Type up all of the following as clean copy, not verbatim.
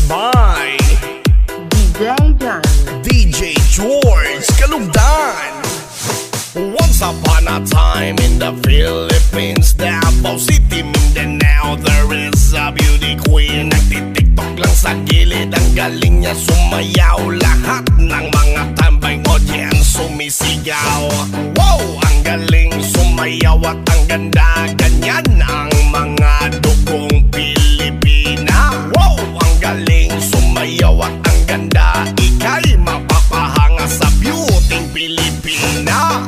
by DJ George Kalugdan. Once upon a time in the Philippines, Davao City, Mindanao, there is a beauty queen. Nagtitiktok lang sa gilid, ang galing niya sumayaw. Lahat ng mga tambay audience sumisigaw. Wow, ang galing sumayaw at ang ganda. Ganyan ang mga dugong Pilipina. Wow, ang galing sumayaw at ang ganda. Ika'y mapapahanga sa beauty Pilipina.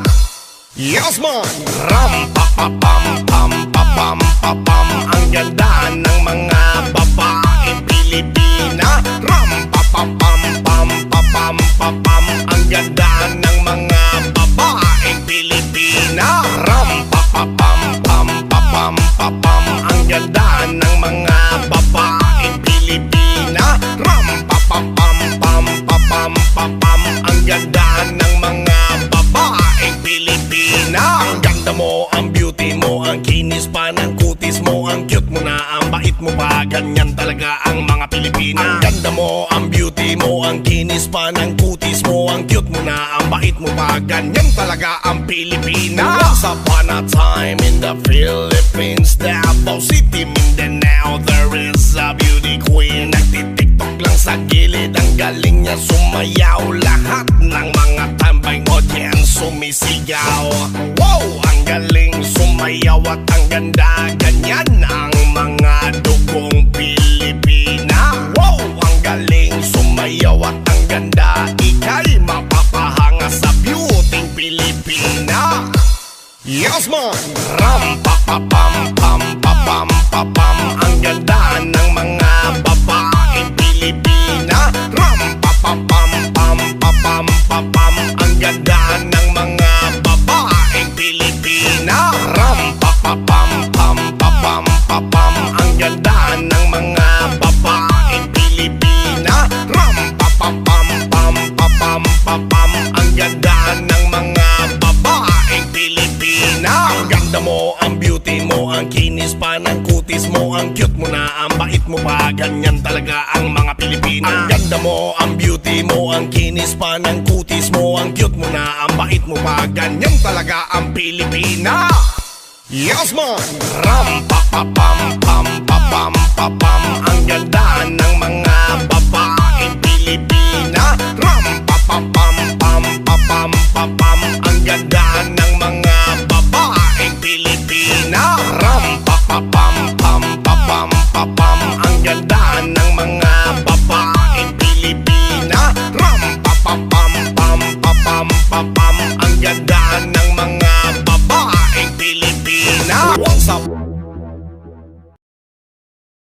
Yes man! Ram pa pa pam pam pa pam pa pam. Ang ganda ng mga babaeng Pilipina. Ram pa pa pam pam pa pam pa pam. Ang ganda ng mga babaeng Pilipina. Ram pa pa pam pam pa pam pa pam. Ang ganda ng mga babaeng Pilipina. Ram pa pa pam pam pa pam pa pam. Ang ganda ng mga babaeng Pilipina. Ang ganda mo, ang beauty mo, ang kinis pa ng kutis mo, ang cute mo na, ang bait mo pa. Ganyan talaga ang mga Pilipina. Ang ganda mo, ang beauty mo, ang kinis pa ng kutis mo, ang cute mo na, ang bait mo pa. Ganyan talaga ang Pilipina. Once upon a time in the Philippines, Davao City, Mindanao, there is a beauty queen. Nagtitiktok lang sa gilid, ang galing niya sumayaw. Lahat ng mga tambay audience sumisigaw. Wow, ang galing sumayaw at ang ganda. Ganyan ang mga dugong Pilipina. Wow, ang galing sumayaw at ang ganda. Ika'y mapapahanga sa beauty Pilipina. Yes man! Ram pa pa pam pam pa pam pa pam. Ang ganda ng mga babaeng Pilipina. Ram pa pa pam pam pa pam pa pam. Ang ganda ng mga babaeng Pilipina. Ram pa pa pam pam pa pam pa pam. Ang ganda ng mga babaeng Pilipina. Ram pa pa pam pam pa pam pa pam. Ang ganda ng mga babaeng Pilipina. Ang ganda mo, ang beauty mo, ang kinis pa ng kutis mo, ang cute mo na, ang bait mo pa. Ganyan talaga ang mga Pilipina. Ang ganda mo, ang beauty mo, ang kinis pa ng kutis mo, ang cute mo na, ang bait mo pa. Ganyan talaga ang Pilipina. Yes man! Ram pa pa pam pam pa pam pa pam. Ang ganda ng mga babaeng Pilipina. Ram pa pa pam pam pa pam pa pam. Ang ganda ng mga babaeng Pilipina. Ram pa pa pam pam pa pam pa pam. Ang ganda ng mga babaeng Pilipina. Ram pa pa pam pam pa pam pa pam. Ang ganda ng mga babaeng Pilipina. Once up